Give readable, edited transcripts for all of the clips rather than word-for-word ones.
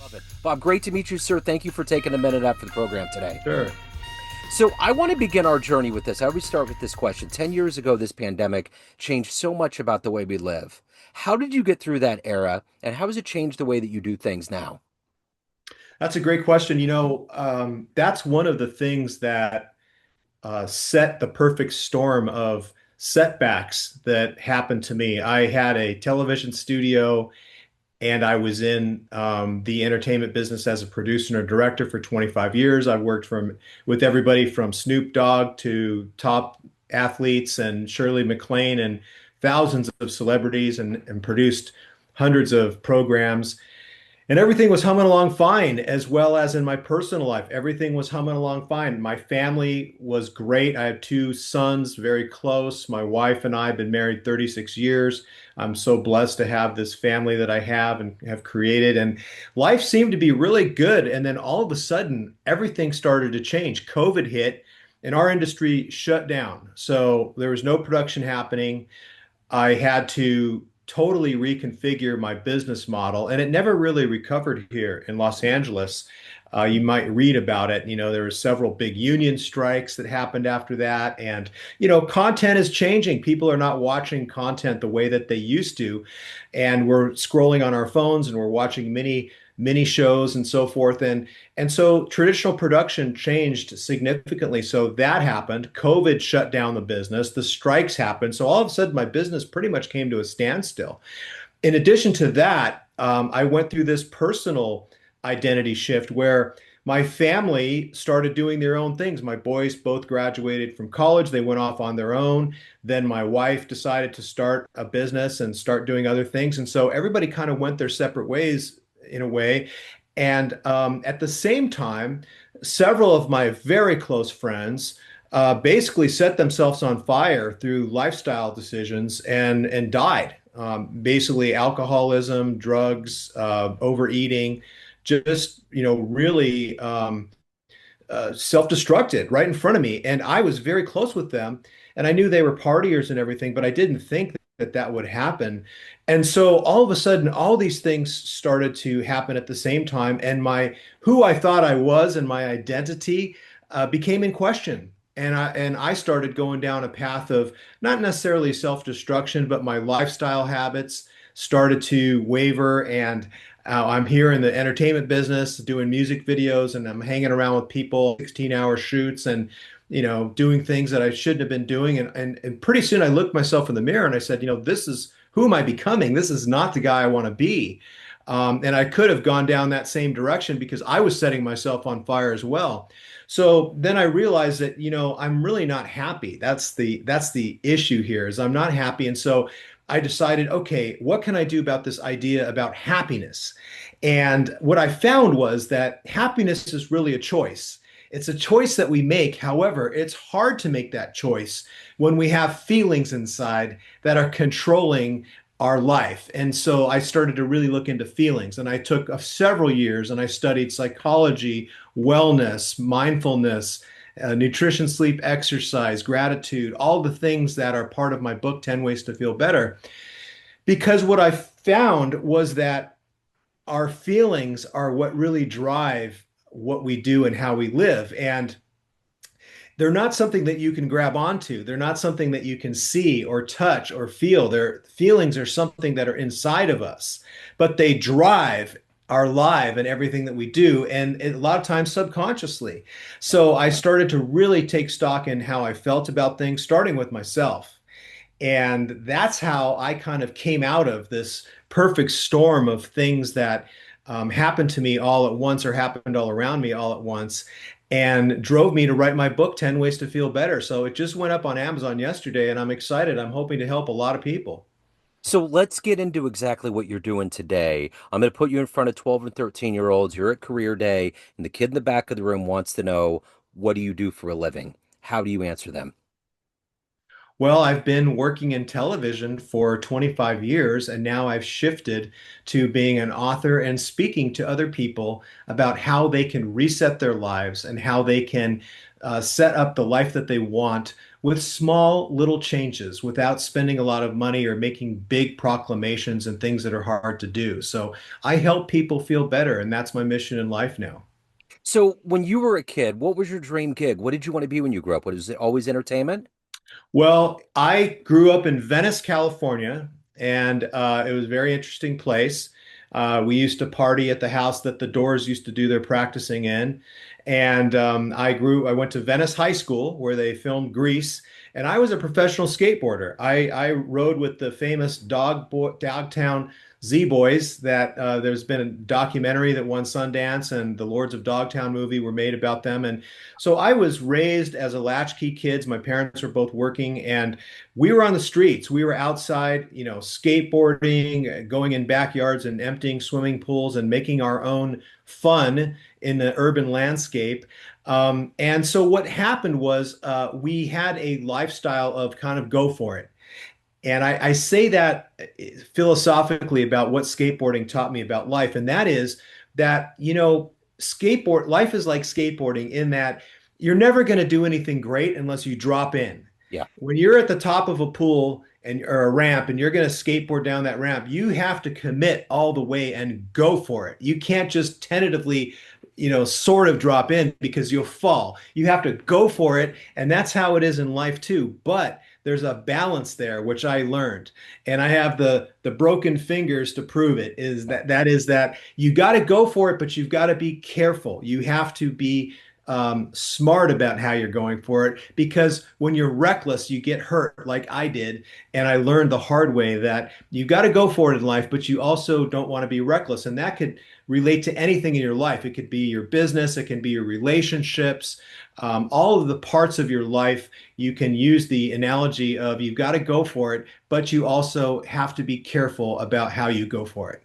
Love it. Bob, great to meet you, sir. Thank you for taking a minute out for the program today. Sure. So, I want to begin our journey with this. I always start with this question. 10 years ago, this pandemic changed so much about the way we live. How did you get through that era, and how has it changed the way that you do things now? That's a great question. That's one of the things that set the perfect storm of setbacks that happened to me. I had a television studio and I was in the entertainment business as a producer and a director for 25 years. I've worked with everybody from Snoop Dogg to top athletes and Shirley MacLaine and thousands of celebrities and produced hundreds of programs. And everything was humming along fine, as well as in my personal life. Everything was humming along fine. My family was great. I have two sons, very close. My wife and I have been married 36 years. I'm so blessed to have this family that I have and have created. And life seemed to be really good. And then all of a sudden, everything started to change. COVID hit and our industry shut down. So there was no production happening. I had to totally reconfigure my business model, and it never really recovered here in Los Angeles. You might read about it. There were several big union strikes that happened after that. And, content is changing. People are not watching content the way that they used to. And we're scrolling on our phones and we're watching mini shows and so forth. And so traditional production changed significantly. So that happened. COVID shut down the business. The strikes happened. So all of a sudden, my business pretty much came to a standstill. In addition to that, I went through this personal identity shift where my family started doing their own things. My boys both graduated from college. They went off on their own. Then my wife decided to start a business and start doing other things. And so everybody kind of went their separate ways in a way. And at the same time, several of my very close friends basically set themselves on fire through lifestyle decisions and died. Basically, alcoholism, drugs, overeating, just really self-destructed right in front of me. And I was very close with them, and I knew they were partiers and everything, but I didn't think that that would happen. And so all of a sudden, all these things started to happen at the same time, and my who I thought I was and my identity became in question. And I started going down a path of not necessarily self-destruction, but my lifestyle habits started to waver. And I'm here in the entertainment business doing music videos, and I'm hanging around with people, 16-hour shoots, and doing things that I shouldn't have been doing. And pretty soon I looked myself in the mirror and I said, this is who am I becoming? This is not the guy I want to be. And I could have gone down that same direction because I was setting myself on fire as well. So then I realized that, I'm really not happy. That's the issue here is I'm not happy. And so I decided, okay, what can I do about this idea about happiness? And what I found was that happiness is really a choice. It's a choice that we make. However, it's hard to make that choice when we have feelings inside that are controlling our life. And so I started to really look into feelings, and I took several years and I studied psychology, wellness, mindfulness, nutrition, sleep, exercise, gratitude, all the things that are part of my book, 10 Ways to Feel Better. Because what I found was that our feelings are what really drive what we do and how we live. And they're not something that you can grab onto. They're not something that you can see or touch or feel. Their feelings are something that are inside of us, but they drive our life and everything that we do, and a lot of times subconsciously. So I started to really take stock in how I felt about things, starting with myself. And that's how I kind of came out of this perfect storm of things that happened to me all at once or happened all around me all at once and drove me to write my book, 10 Ways to Feel Better. So it just went up on Amazon yesterday, and I'm excited. I'm hoping to help a lot of people. So let's get into exactly what you're doing today. I'm going to put you in front of 12 and 13-year-olds. You're at career day, and the kid in the back of the room wants to know, what do you do for a living? How do you answer them? Well, I've been working in television for 25 years, and now I've shifted to being an author and speaking to other people about how they can reset their lives and how they can set up the life that they want with small little changes without spending a lot of money or making big proclamations and things that are hard to do. So I help people feel better, and that's my mission in life now. So when you were a kid, what was your dream gig? What did you want to be when you grew up? Was it always entertainment? Well, I grew up in Venice, California, and it was a very interesting place. We used to party at the house that the Doors used to do their practicing in. And I went to Venice High School where they filmed Grease, and I was a professional skateboarder. I rode with the famous Dogtown Z Boys that there's been a documentary that won Sundance, and the Lords of Dogtown movie were made about them. And so I was raised as a latchkey kid. My parents were both working, and we were on the streets. We were outside, skateboarding, going in backyards and emptying swimming pools and making our own fun in the urban landscape. And so what happened was we had a lifestyle of kind of go for it. And I say that philosophically about what skateboarding taught me about life. And that is that, life is like skateboarding in that you're never going to do anything great unless you drop in. Yeah. When you're at the top of a pool or a ramp and you're going to skateboard down that ramp, you have to commit all the way and go for it. You can't just tentatively, sort of drop in because you'll fall. You have to go for it. And that's how it is in life too. But there's a balance there, which I learned. And I have the broken fingers to prove it, is that you got to go for it, but you've got to be careful. You have to be smart about how you're going for it, because when you're reckless, you get hurt like I did. And I learned the hard way that you got to go for it in life, but you also don't want to be reckless. And that could relate to anything in your life. It could be your business, it can be your relationships, all of the parts of your life. You can use the analogy of you've got to go for it, but you also have to be careful about how you go for it.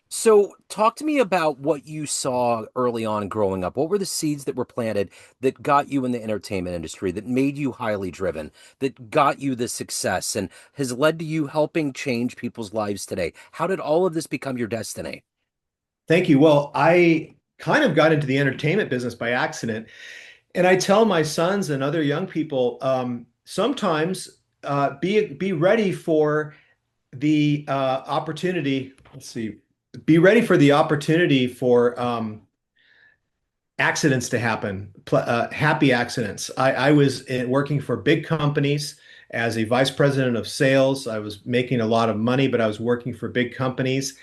So, talk to me about what you saw early on growing up. What were the seeds that were planted that got you in the entertainment industry, that made you highly driven, that got you the success, and has led to you helping change people's lives today? How did all of this become your destiny? Thank you. Well, I kind of got into the entertainment business by accident. And I tell my sons and other young people, sometimes be ready for the opportunity. Let's see, be ready for the opportunity for accidents to happen, happy accidents. I was working for big companies as a vice president of sales. I was making a lot of money, but I was working for big companies.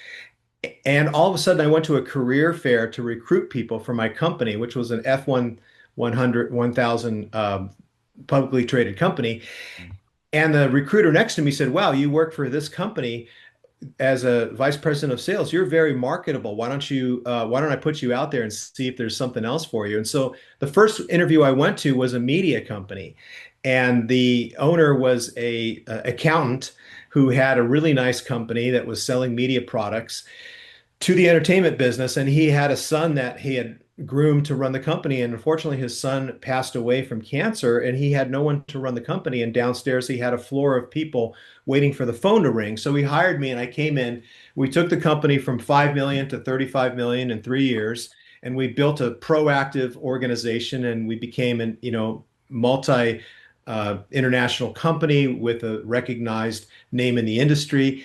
And all of a sudden, I went to a career fair to recruit people for my company, which was an F1 100, 1000 publicly traded company. And the recruiter next to me said, "Wow, you work for this company as a vice president of sales. You're very marketable. Why don't I put you out there and see if there's something else for you?" And so the first interview I went to was a media company, and the owner was a accountant who had a really nice company that was selling media products to the entertainment business. And he had a son that he had groomed to run the company. And unfortunately, his son passed away from cancer, and he had no one to run the company. And downstairs, he had a floor of people waiting for the phone to ring. So he hired me, and I came in. We took the company from 5 million to 35 million in 3 years. And we built a proactive organization, and we became an, multi international company with a recognized name in the industry.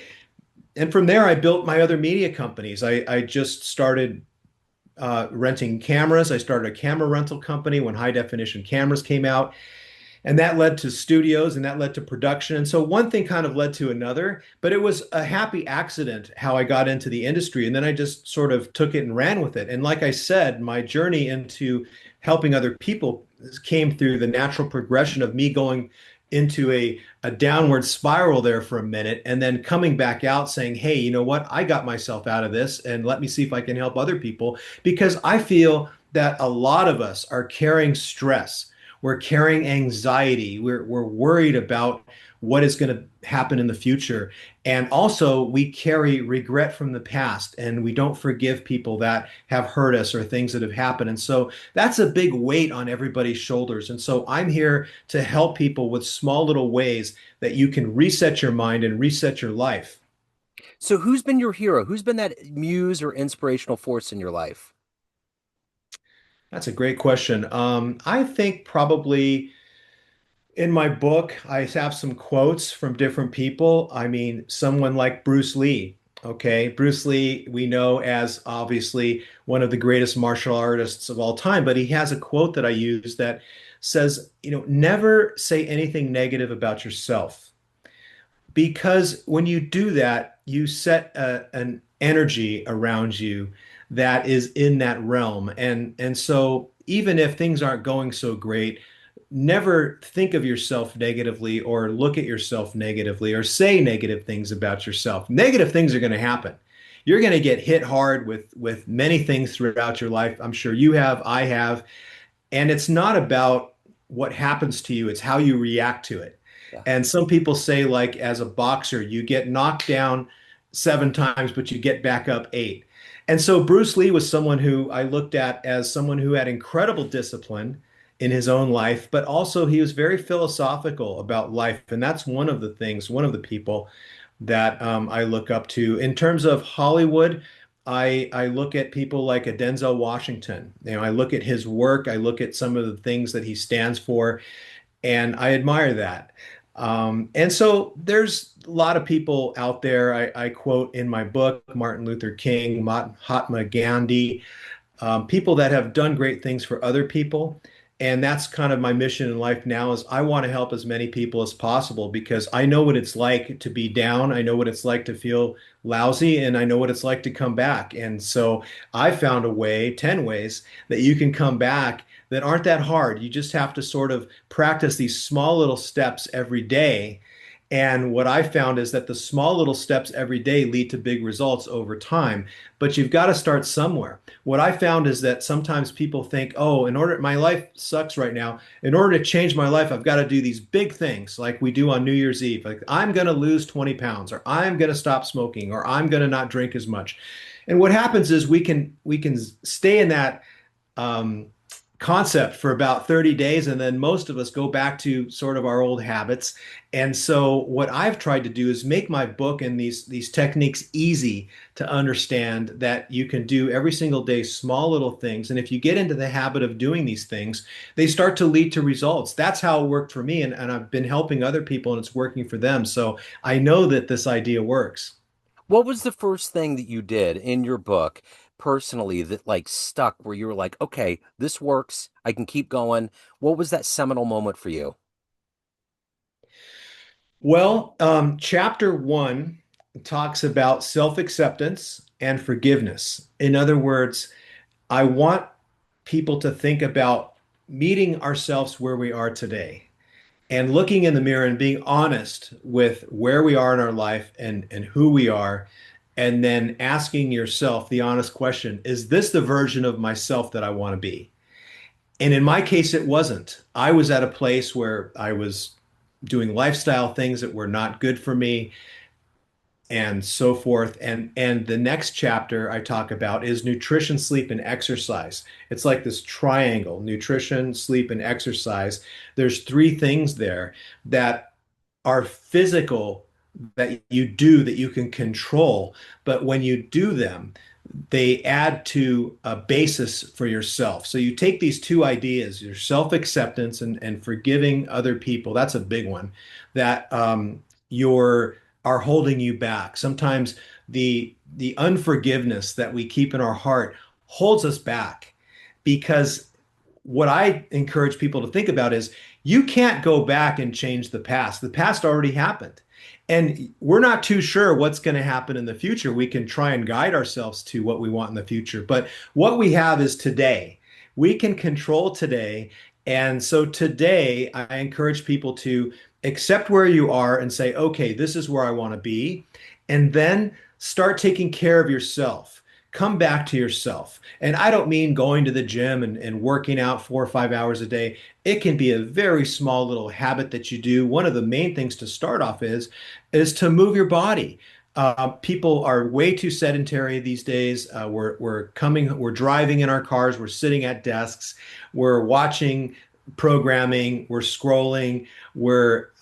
And from there, I built my other media companies. I just started renting cameras. I started a camera rental company when high definition cameras came out. And that led to studios, and that led to production. And so one thing kind of led to another, but it was a happy accident how I got into the industry. And then I just sort of took it and ran with it. And like I said, my journey into helping other people came through the natural progression of me going into a downward spiral there for a minute and then coming back out saying, "Hey, you know what? I got myself out of this, and let me see if I can help other people," because I feel that a lot of us are carrying stress. We're carrying anxiety. We're worried about what is going to happen in the future. And also, we carry regret from the past, and we don't forgive people that have hurt us or things that have happened. And so that's a big weight on everybody's shoulders. And so I'm here to help people with small little ways that you can reset your mind and reset your life. So, who's been your hero? Who's been that muse or inspirational force in your life? That's a great question. I think probably In my book, I have some quotes from different people. I mean, someone like Bruce Lee. Okay. Bruce Lee, we know as obviously one of the greatest martial artists of all time, but he has a quote that I use that says, never say anything negative about yourself. Because when you do that, you set an energy around you that is in that realm. And so even if things aren't going so great, never think of yourself negatively or look at yourself negatively or say negative things about yourself. Negative things are going to happen. You're going to get hit hard with many things throughout your life. I'm sure you have, I have, and it's not about what happens to you, it's how you react to it. Yeah. And some people say, like, as a boxer, you get knocked down 7 times, but you get back up eight. And so Bruce Lee was someone who I looked at as someone who had incredible discipline in his own life, but also he was very philosophical about life. And that's one of the things, one of the people that I look up to. In terms of Hollywood, I look at people like a Denzel Washington. I look at his work, I look at some of the things that he stands for, and I admire that. And so there's a lot of people out there. I quote in my book Martin Luther King, Mahatma Gandhi, people that have done great things for other people. And that's kind of my mission in life now is I want to help as many people as possible because I know what it's like to be down. I know what it's like to feel lousy and I know what it's like to come back. And so I found a way, 10 ways that you can come back that aren't that hard. You just have to sort of practice these small little steps every day. And what I found is that the small little steps every day lead to big results over time, but you've got to start somewhere. What I found is that sometimes people think, oh, my life sucks right now. In order to change my life, I've got to do these big things like we do on New Year's Eve. Like I'm going to lose 20 pounds, or I'm going to stop smoking, or I'm going to not drink as much. And what happens is we can stay in that um, concept for about 30 days and then most of us go back to sort of our old habits. And so what I've tried to do is make my book and these techniques easy to understand, that you can do every single day small little things, and if you get into the habit of doing these things, they start to lead to results. That's how it worked for me, and I've been helping other people and it's working for them, so I know that this idea works. What was the first thing that you did in your book personally that like stuck where you were like, okay, this works. I can keep going. What was that seminal moment for you? Well, chapter 1 talks about self-acceptance and forgiveness. In other words, I want people to think about meeting ourselves where we are today and looking in the mirror and being honest with where we are in our life and who we are. And then asking yourself the honest question, is this the version of myself that I want to be? And in my case, it wasn't. I was at a place where I was doing lifestyle things that were not good for me and so forth. And the next chapter I talk about is nutrition, sleep, and exercise. It's like this triangle: nutrition, sleep, and exercise. There's three things there that are physical, that you do, that you can control. But when you do them, they add to a basis for yourself. So you take these two ideas, your self-acceptance and forgiving other people. That's a big one that your are holding you back. Sometimes the unforgiveness that we keep in our heart holds us back, because what I encourage people to think about is you can't go back and change the past. The past already happened. And we're not too sure what's going to happen in the future. We can try and guide ourselves to what we want in the future. But what we have is today. We can control today. And so today, I encourage people to accept where you are and say, okay, this is where I want to be. And then start taking care of yourself. Come back to yourself. And I don't mean going to the gym and working out 4 or 5 hours a day. It can be a very small little habit that you do. One of the main things to start off is to move your body. People are way too sedentary these days. We're driving in our cars, we're sitting at desks, we're watching programming, we're scrolling, we're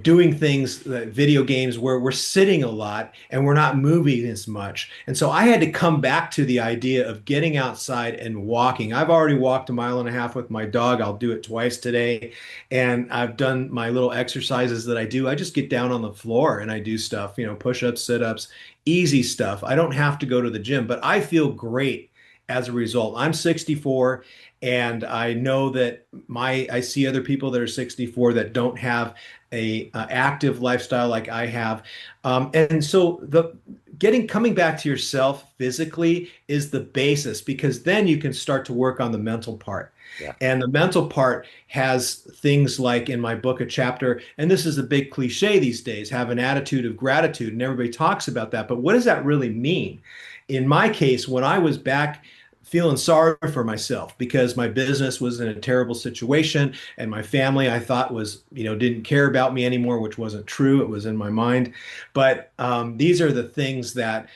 doing things, video games where we're sitting a lot and we're not moving as much. And so I had to come back to the idea of getting outside and walking. I've already walked a mile and a half with my dog. I'll do it twice today. And I've done my little exercises that I do. I just get down on the floor and I do stuff, push-ups, sit-ups, easy stuff. I don't have to go to the gym, but I feel great as a result. I'm 64 and I know that I see other people that are 64 that don't have a active lifestyle like I have. And so the getting coming back to yourself physically is the basis because then you can start to work on the mental part. Yeah. And the mental part has things like in my book, a chapter, and this is a big cliche these days, have an attitude of gratitude. And everybody talks about that. But what does that really mean? In my case, when I was back feeling sorry for myself because my business was in a terrible situation and my family I thought was, didn't care about me anymore, which wasn't true. It was in my mind. But these are the things that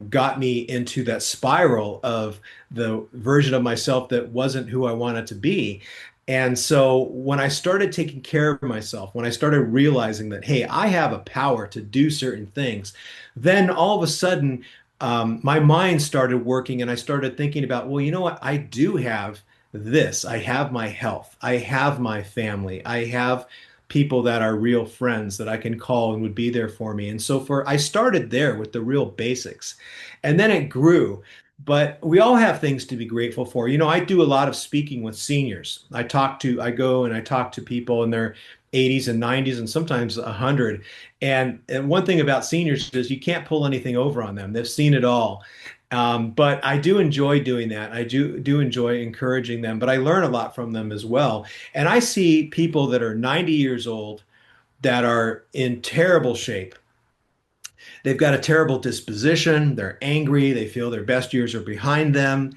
got me into that spiral of the version of myself that wasn't who I wanted to be. And so when I started taking care of myself, when I started realizing that, hey, I have a power to do certain things, then all of a sudden, my mind started working and I started thinking about, well, you know what? I do have this. I have my health. I have my family. I have people that are real friends that I can call and would be there for me. And so I started there with the real basics. And then it grew. But we all have things to be grateful for. I do a lot of speaking with seniors. I go and I talk to people in their 80s and 90s and sometimes 100. And one thing about seniors is you can't pull anything over on them. They've seen it all. But I do enjoy doing that. I do enjoy encouraging them, but I learn a lot from them as well. And I see people that are 90 years old that are in terrible shape. They've got a terrible disposition. They're angry. They feel their best years are behind them.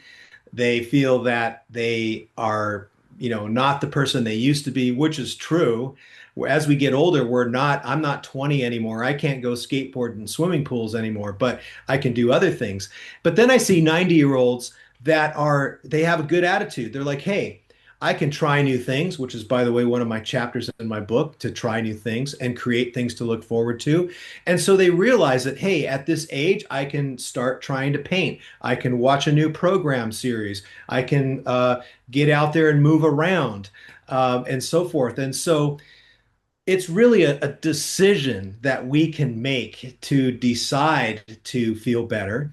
They feel that they are, not the person they used to be, which is true. As we get older, I'm not 20 anymore. I can't go skateboard in swimming pools anymore, but I can do other things. But then I see 90-year-olds they have a good attitude. They're like, hey, I can try new things, which is, by the way, one of my chapters in my book, to try new things and create things to look forward to. And so they realize that, hey, at this age, I can start trying to paint. I can watch a new program series. I can get out there and move around and so forth. And so it's really a decision that we can make to decide to feel better.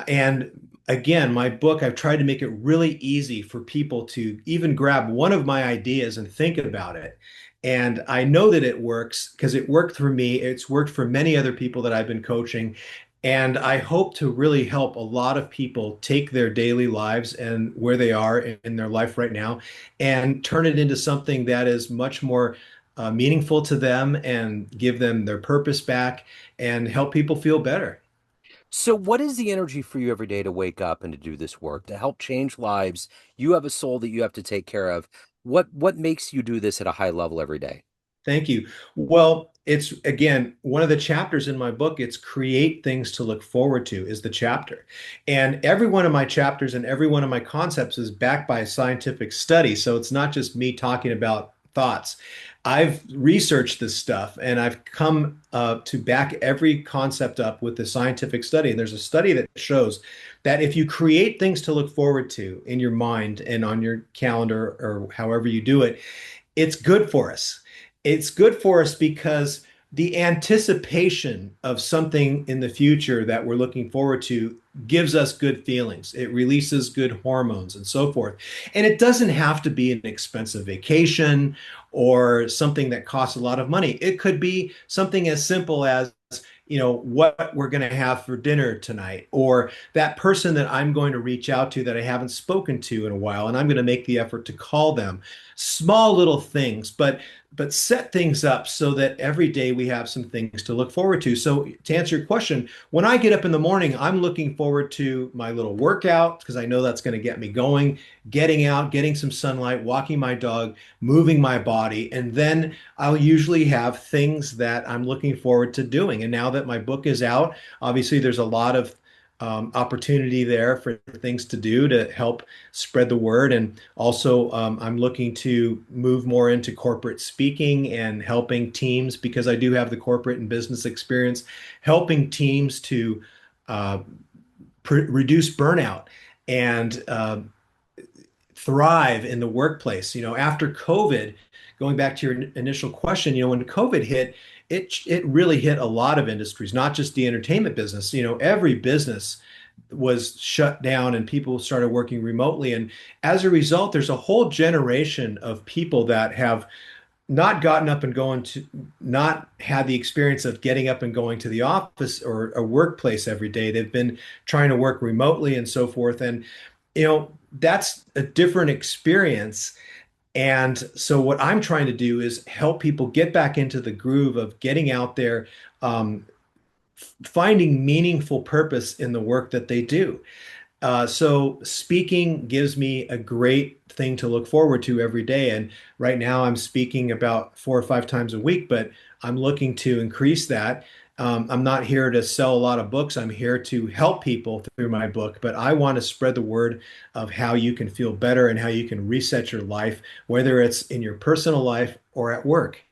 And again, my book, I've tried to make it really easy for people to even grab one of my ideas and think about it. And I know that it works because it worked for me. It's worked for many other people that I've been coaching. And I hope to really help a lot of people take their daily lives and where they are in their life right now and turn it into something that is much more meaningful to them and give them their purpose back and help people feel better. So, what is the energy for you every day to wake up and to do this work, to help change lives? You have a soul that you have to take care of. What makes you do this at a high level every day? Thank you. Well, it's again, one of the chapters in my book, it's create things to look forward to is the chapter. And every one of my chapters and every one of my concepts is backed by a scientific study. So it's not just me talking about thoughts. I've researched this stuff and I've come to back every concept up with the scientific study. And there's a study that shows that if you create things to look forward to in your mind and on your calendar or however you do it, it's good for us. It's good for us because the anticipation of something in the future that we're looking forward to gives us good feelings. It releases good hormones and so forth. And it doesn't have to be an expensive vacation or something that costs a lot of money. It could be something as simple as what we're going to have for dinner tonight, or that person that I'm going to reach out to that I haven't spoken to in a while, and I'm going to make the effort to call them. Small little things, but set things up so that every day we have some things to look forward to. So to answer your question, when I get up in the morning, I'm looking forward to my little workout because I know that's going to get me going, getting out, getting some sunlight, walking my dog, moving my body, and then I'll usually have things that I'm looking forward to doing. And now that my book is out, obviously there's a lot of opportunity there for things to do to help spread the word. And also, I'm looking to move more into corporate speaking and helping teams because I do have the corporate and business experience, helping teams to uh, reduce burnout and thrive in the workplace. After COVID, going back to your initial question, when COVID hit, it really hit a lot of industries, not just the entertainment business. Every business was shut down and people started working remotely. And as a result, there's a whole generation of people that have not gotten up and going to, not had the experience of getting up and going to the office or a workplace every day. They've been trying to work remotely and so forth. And, that's a different experience. And so what I'm trying to do is help people get back into the groove of getting out there, um, finding meaningful purpose in the work that they do. So speaking gives me a great thing to look forward to every day. And right now I'm speaking about 4 or 5 times a week, but I'm looking to increase that. I'm not here to sell a lot of books. I'm here to help people through my book, but I want to spread the word of how you can feel better and how you can reset your life, whether it's in your personal life or at work.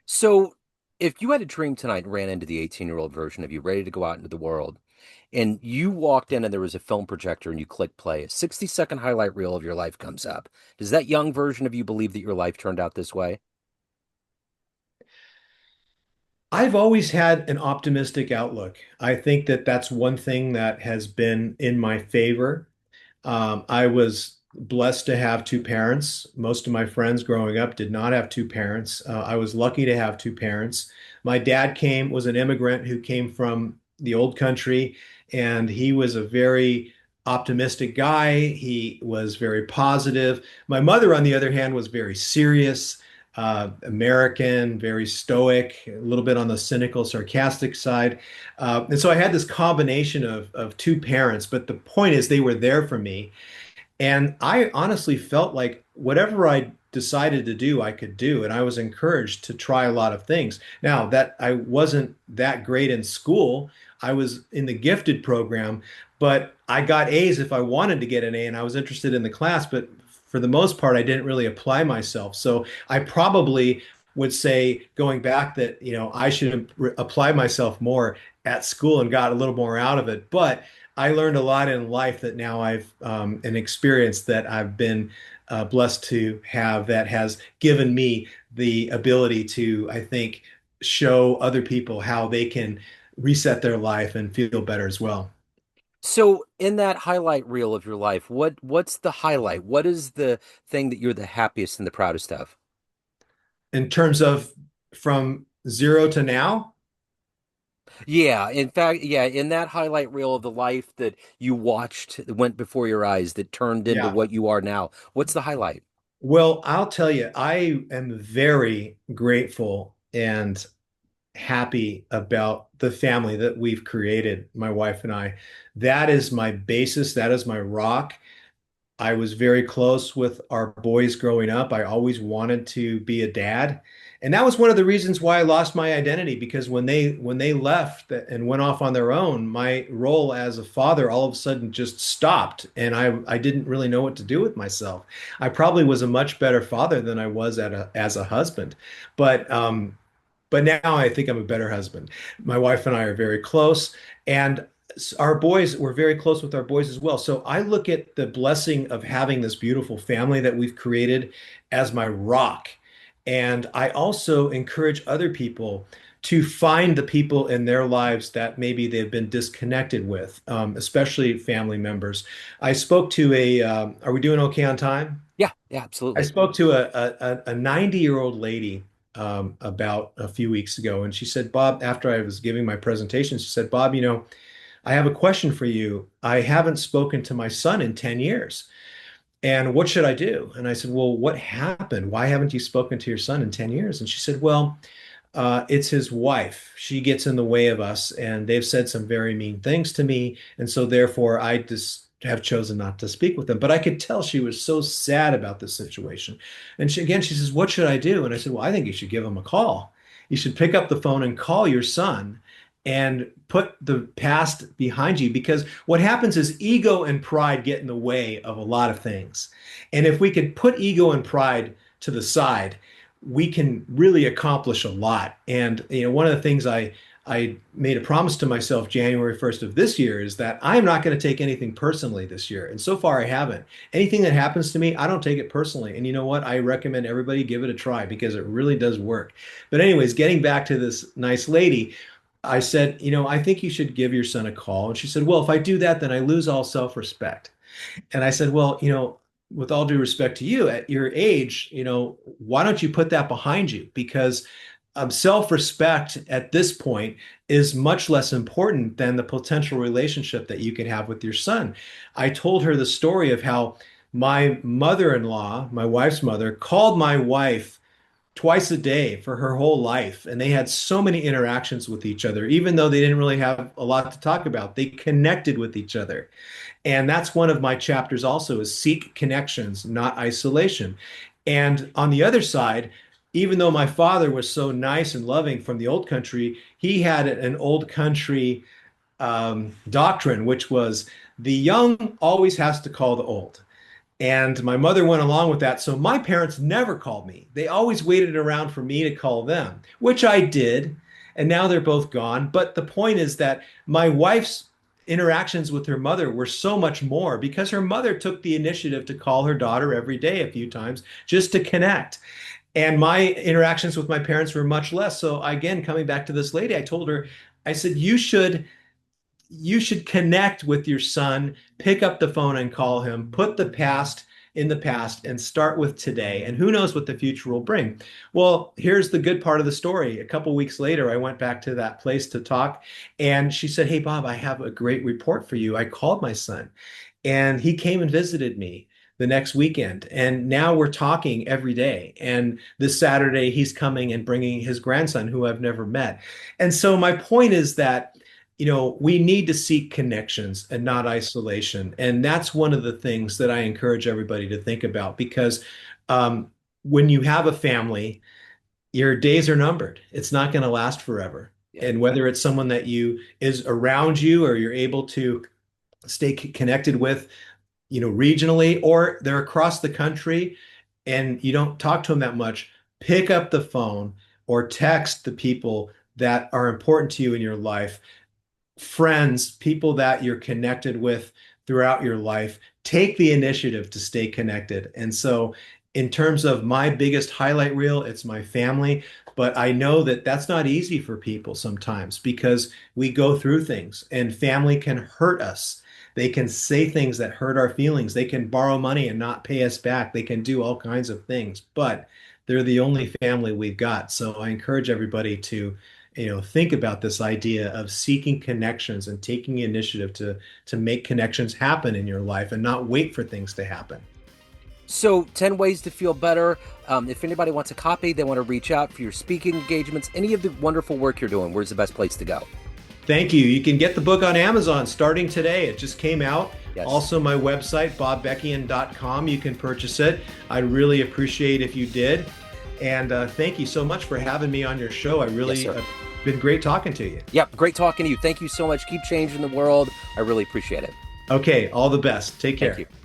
So, if you had a dream tonight and ran into the 18-year-old version of you, ready to go out into the world, and you walked in and there was a film projector and you click play, a 60-second highlight reel of your life comes up. Does that young version of you believe that your life turned out this way? I've always had an optimistic outlook. I think that that's one thing that has been in my favor. I was blessed to have two parents. Most of my friends growing up did not have two parents. I was lucky to have two parents. My dad was an immigrant who came from the old country, and he was a very optimistic guy. He was very positive. My mother, on the other hand, was very serious, American, very stoic, a little bit on the cynical, sarcastic side. And so I had this combination of two parents, but the point is they were there for me. And I honestly felt like whatever I decided to do, I could do. And I was encouraged to try a lot of things. Now, that I wasn't that great in school, I was in the gifted program, but I got A's if I wanted to get an A and I was interested in the class. But for the most part, I didn't really apply myself. So I probably would say, going back, that, I should apply myself more at school and got a little more out of it. But I learned a lot in life that now I've an experience that I've been blessed to have that has given me the ability to, I think, show other people how they can reset their life and feel better as well. So, in that highlight reel of your life, what's the highlight? What is the thing that you're the happiest and the proudest of? In terms of from zero to now, Yeah, in fact, yeah, in that highlight reel of the life that you watched that went before your eyes that turned into yeah. what you are now, what's the highlight? Well, I'll tell you, I am very grateful and happy about the family that we've created, my wife and I. That is my basis, that is my rock. I was very close with our boys growing up. I always wanted to be a dad. And that was one of the reasons why I lost my identity because when they left and went off on their own, my role as a father all of a sudden just stopped and I didn't really know what to do with myself. I probably was a much better father than I was as a husband. But but now I think I'm a better husband. My wife and I are very close, and our boys, we're very close with our boys as well. So I look at the blessing of having this beautiful family that we've created as my rock. And I also encourage other people to find the people in their lives that maybe they've been disconnected with, especially family members. I spoke to are we doing okay on time? Yeah, yeah, I absolutely. spoke to a 90-year-old lady about a few weeks ago, and she said, Bob, after I was giving my presentation, she said, Bob, I have a question for you. I haven't spoken to my son in 10 years. And what should I do? And I said, well, what happened? Why haven't you spoken to your son in 10 years? And she said, well, it's his wife. She gets in the way of us, and they've said some very mean things to me. And so, therefore, I just have chosen not to speak with them. But I could tell she was so sad about this situation. And she says, what should I do? And I said, well, I think you should give him a call. You should pick up the phone and call your son and put the past behind you, because what happens is ego and pride get in the way of a lot of things. And if we could put ego and pride to the side, we can really accomplish a lot. And one of the things I made a promise to myself January 1st of this year is that I am not going to take anything personally this year. And so far I haven't. Anything that happens to me, I don't take it personally. And you know what? I recommend everybody give it a try because it really does work. But anyways, getting back to this nice lady, I said, I think you should give your son a call. And she said, well, if I do that, then I lose all self-respect. And I said, well, with all due respect to you, at your age, why don't you put that behind you? Because self-respect at this point is much less important than the potential relationship that you can have with your son. I told her the story of how my mother-in-law, my wife's mother, called my wife twice a day for her whole life. And they had so many interactions with each other, even though they didn't really have a lot to talk about. They connected with each other. And that's one of my chapters also is seek connections, not isolation. And on the other side, even though my father was so nice and loving from the old country, he had an old country doctrine, which was the young always has to call the old. And my mother went along with that. So my parents never called me. They always waited around for me to call them, which I did. And now they're both gone. But the point is that my wife's interactions with her mother were so much more because her mother took the initiative to call her daughter every day a few times just to connect. And my interactions with my parents were much less. So again, coming back to this lady, I told her, I said, you should connect with your son, pick up the phone and call him, put the past in the past and start with today. And who knows what the future will bring. Well, here's the good part of the story. A couple weeks later, I went back to that place to talk, and she said, hey, Bob, I have a great report for you. I called my son, and he came and visited me the next weekend. And now we're talking every day. And this Saturday, he's coming and bringing his grandson, who I've never met. And so my point is that we need to seek connections and not isolation. And that's one of the things that I encourage everybody to think about because when you have a family, your days are numbered. It's not going to last forever. Yeah. And whether it's someone that you is around you or you're able to stay connected with, regionally, or they're across the country and you don't talk to them that much, pick up the phone or text the people that are important to you in your life, friends, people that you're connected with throughout your life. Take the initiative to stay connected. And so, in terms of my biggest highlight reel, it's my family. But I know that that's not easy for people sometimes because we go through things and family can hurt us. They can say things that hurt our feelings. They can borrow money and not pay us back. They can do all kinds of things, but they're the only family we've got. So I encourage everybody to think about this idea of seeking connections and taking initiative to make connections happen in your life and not wait for things to happen. So, 10 ways to feel better. If anybody wants a copy, they want to reach out for your speaking engagements, any of the wonderful work you're doing, where's the best place to go? Thank you. You can get the book on Amazon starting today. It just came out. Yes. Also, my website, bobbekian.com, you can purchase it. I'd really appreciate if you did. And thank you so much for having me on your show. I really been great talking to you. Yep, great talking to you. Thank you so much. Keep changing the world. I really appreciate it. Okay, all the best. Take care. Thank you.